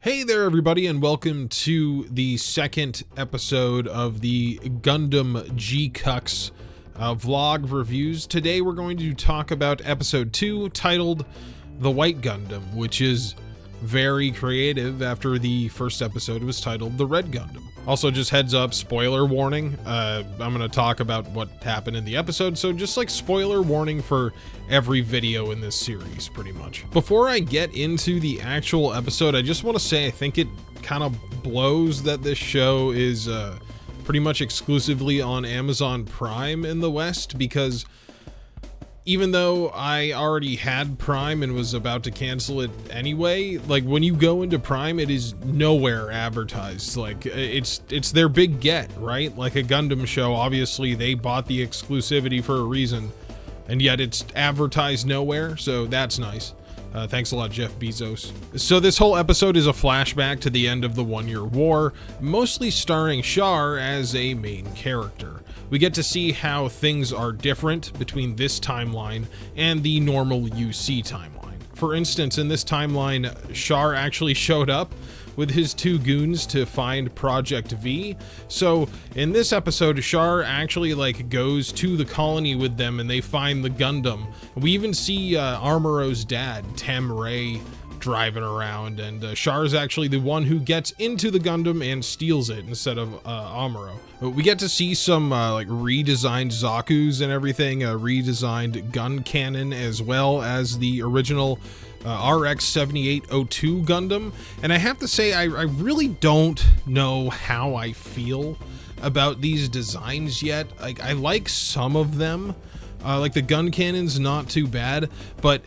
Hey there, everybody, and welcome to the second episode of the Gundam GQuuuuuX vlog reviews. Today we're going to talk about episode 2, titled The White Gundam, which is very creative after the first episode was titled The Red Gundam. Also, just heads up, spoiler warning, I'm going to talk about what happened in the episode, so just like spoiler warning for every video in this series, pretty much. Before I get into the actual episode, I just want to say I think it kind of blows that this show is pretty much exclusively on Amazon Prime in the West, because even though I already had Prime and was about to cancel it anyway, like when you go into Prime, it is nowhere advertised. Like it's their big get, right? Like a Gundam show, obviously they bought the exclusivity for a reason, and yet it's advertised nowhere, so that's nice. Thanks a lot, Jeff Bezos. So this whole episode is a flashback to the end of the One-Year War, mostly starring Char as a main character. We get to see how things are different between this timeline and the normal UC timeline. For instance, in this timeline, Char actually showed up with his two goons to find Project V. So in this episode, Char actually goes to the colony with them and they find the Gundam. We even see Armuro's dad, Tem Ray, driving around, and Char's actually the one who gets into the Gundam and steals it instead of Amuro. We get to see some redesigned Zaku's and everything, a redesigned gun cannon, as well as the original RX-7802 Gundam. And I have to say, I really don't know how I feel about these designs yet. I like some of them, like the gun cannon's not too bad, but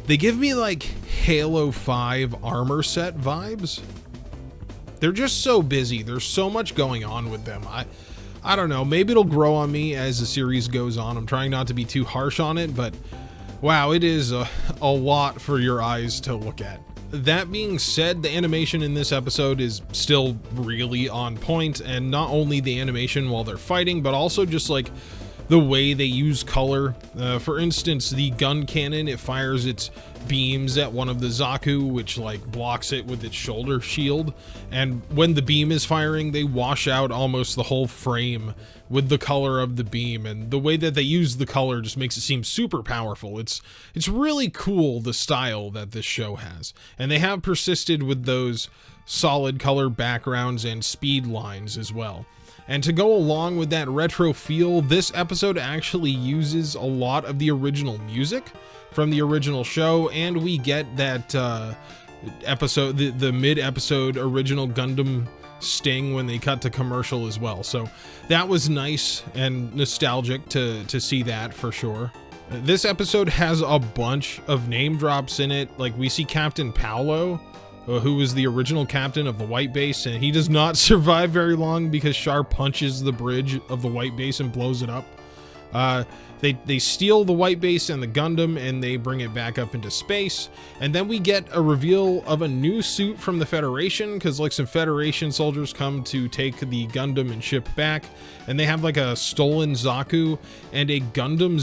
they give me like Halo 5 armor set vibes. They're just so busy. There's so much going on with them. I don't know. Maybe it'll grow on me as the series goes on. I'm trying not to be too harsh on it, but wow, it is a lot for your eyes to look at. That being said, the animation in this episode is still really on point, and not only the animation while they're fighting, but also just like the way they use color. For instance, the gun cannon, it fires its beams at one of the Zaku, which blocks it with its shoulder shield, and when the beam is firing, they wash out almost the whole frame with the color of the beam, and the way that they use the color just makes it seem super powerful. It's really cool, the style that this show has, and they have persisted with those solid color backgrounds and speed lines as well. And to go along with that retro feel, this episode actually uses a lot of the original music from the original show, and we get that episode, the mid-episode original Gundam sting when they cut to commercial as well. So that was nice and nostalgic to see that for sure. This episode has a bunch of name drops in it. Like we see Captain Paolo, who was the original captain of the White Base, and he does not survive very long because Char punches the bridge of the White Base and blows it up. They steal the White Base and the Gundam, and they bring it back up into space, and then we get a reveal of a new suit from the Federation, because some Federation soldiers come to take the Gundam and ship back, and they have a stolen Zaku and a Gundam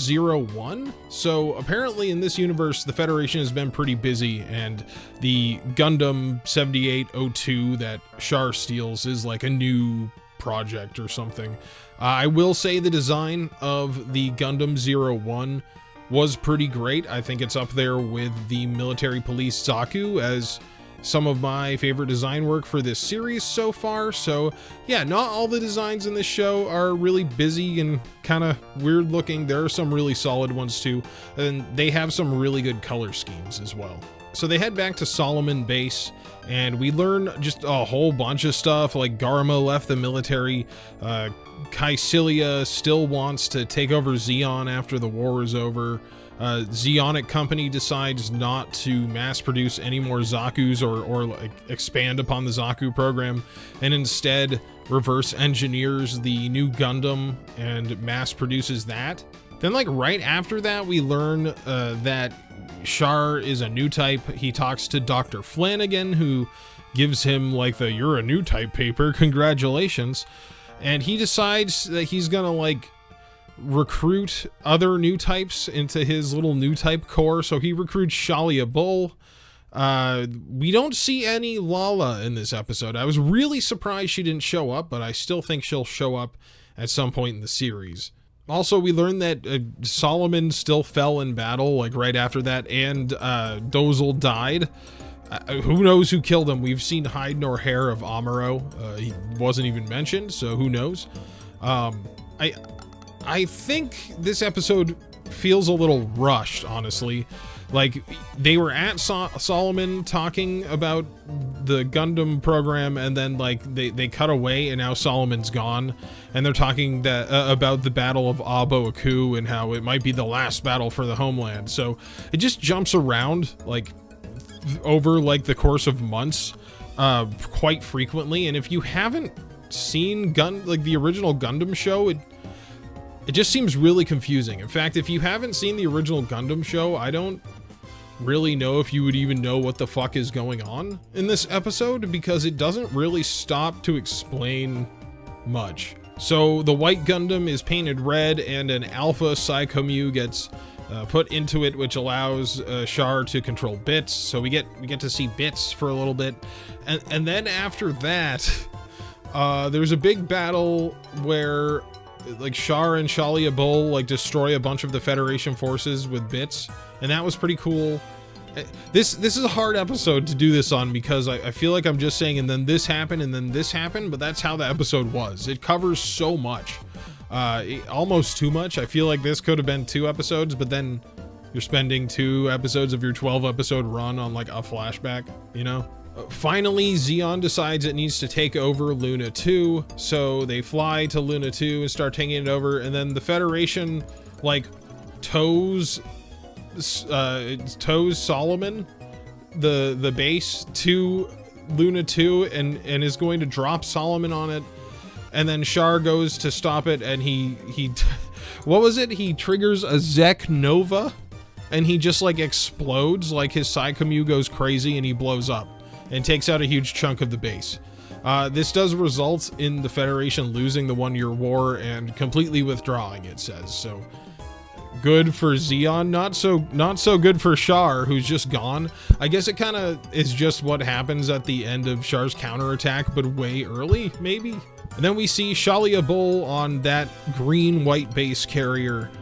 01. So apparently in this universe, the Federation has been pretty busy, and the Gundam 7802 that Char steals is a new project or something. I will say the design of the Gundam 01 was pretty great. I think it's up there with the Military Police Zaku as some of my favorite design work for this series so far. So yeah, not all the designs in this show are really busy and kind of weird looking. There are some really solid ones too, and they have some really good color schemes as well. So they head back to Solomon Base, and we learn just a whole bunch of stuff, like Garma left the military, Caecilia still wants to take over Zeon after the war is over, Zeonic Company decides not to mass produce any more Zaku's or expand upon the Zaku program, and instead reverse engineers the new Gundam and mass produces that. Then right after that, we learn that Char is a new type. He talks to Dr. Flanagan, who gives him the "you're a new type" paper, congratulations, and he decides that he's gonna recruit other new types into his little new type corps. So he recruits Shalia Bull, We don't see any Lala in this episode. I was really surprised she didn't show up, but I still think she'll show up at some point in the series. Also, we learned that Solomon still fell in battle, like right after that, and Dozel died. Who knows who killed him? We've seen hide nor hair of Amuro. He wasn't even mentioned, so who knows? I think this episode feels a little rushed, honestly. Like, they were at Solomon talking about the Gundam program, and then like they cut away, and now Solomon's gone, and they're talking that about the Battle of Abo Aku and how it might be the last battle for the homeland. So it just jumps around like over like the course of months, quite frequently. And if you haven't seen the original Gundam show, it just seems really confusing. In fact, if you haven't seen the original Gundam show, I don't really know if you would even know what the fuck is going on in this episode, because it doesn't really stop to explain much. So the white Gundam is painted red, and an Alpha Psychomu gets put into it, which allows Char to control bits. So we get to see bits for a little bit, and then after that, there's a big battle where like Char and Shalia Bull like destroy a bunch of the Federation forces with bits, and that was pretty cool. This is a hard episode to do this on, because I feel like I'm just saying, and then this happened, and then this happened, but that's how the episode was. It covers so much, almost too much. I feel like this could have been 2 episodes, but then you're spending 2 episodes of your 12 episode run on like a flashback, you know? Finally, Zeon decides it needs to take over Luna 2, so they fly to Luna 2 and start taking it over, and then the Federation like tows Solomon, the base, to Luna 2, and is going to drop Solomon on it, and then Char goes to stop it, and he what was it? He triggers a Zek Nova, and he just like explodes, like his Psychomu goes crazy, and he blows up and takes out a huge chunk of the base. This does result in the Federation losing the 1-year war and completely withdrawing, it says. So good for Zeon, not so good for Char, who's just gone. I guess it kind of is just what happens at the end of Char's counterattack, but way early, maybe. And then we see Shalia Bull on that green-white base carrier,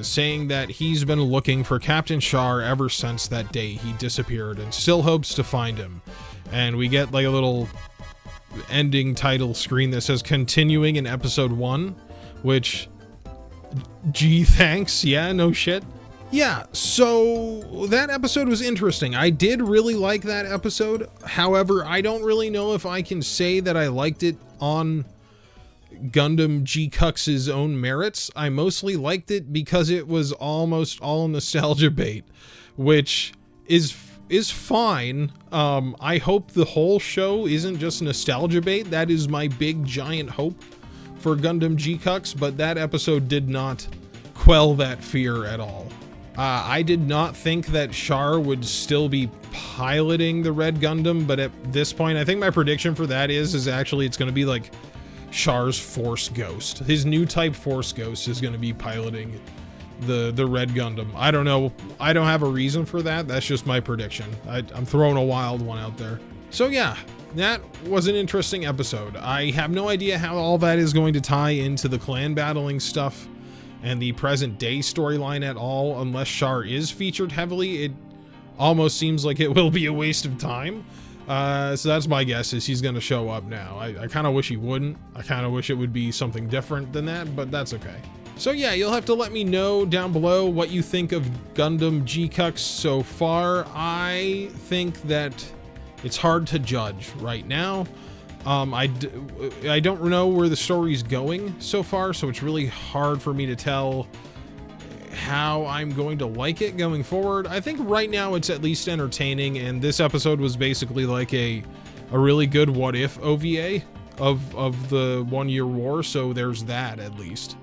saying that he's been looking for Captain Char ever since that day he disappeared, and still hopes to find him. And we get like a little ending title screen that says continuing in episode 1, which, gee, thanks. Yeah, no shit. Yeah, so that episode was interesting. I did really like that episode. However, I don't really know if I can say that I liked it on Gundam GQuuuuuX's own merits. I mostly liked it because it was almost all nostalgia bait, which is fine. I hope the whole show isn't just nostalgia bait. That is my big giant hope for Gundam GQuuuuuX, but that episode did not quell that fear at all. I did not think that Char would still be piloting the Red Gundam, but at this point, I think my prediction for that is actually it's going to be like Char's Force Ghost. His new type Force Ghost is going to be piloting the Red Gundam. I don't know. I don't have a reason for that. That's just my prediction. I'm throwing a wild one out there. So yeah, that was an interesting episode. I have no idea how all that is going to tie into the clan battling stuff and the present day storyline at all, unless Char is featured heavily. It almost seems like it will be a waste of time. So that's my guess, is he's going to show up now. I kind of wish he wouldn't. I kind of wish it would be something different than that, but that's okay. So yeah, you'll have to let me know down below what you think of Gundam GQuuuuuX so far. I think that it's hard to judge right now. I don't know where the story's going so far, so it's really hard for me to tell how I'm going to like it going forward. I think right now it's at least entertaining, and this episode was basically like a really good what if OVA of the 1-year war, so there's that at least.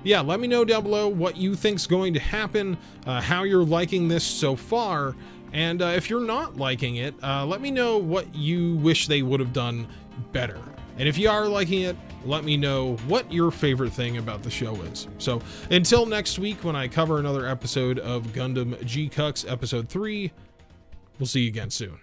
Yeah, let me know down below what you think's going to happen, how you're liking this so far, and if you're not liking it, let me know what you wish they would have done better. And if you are liking it, let me know what your favorite thing about the show is. So until next week, when I cover another episode of Gundam GQuuuuuX episode 3, We'll see you again soon.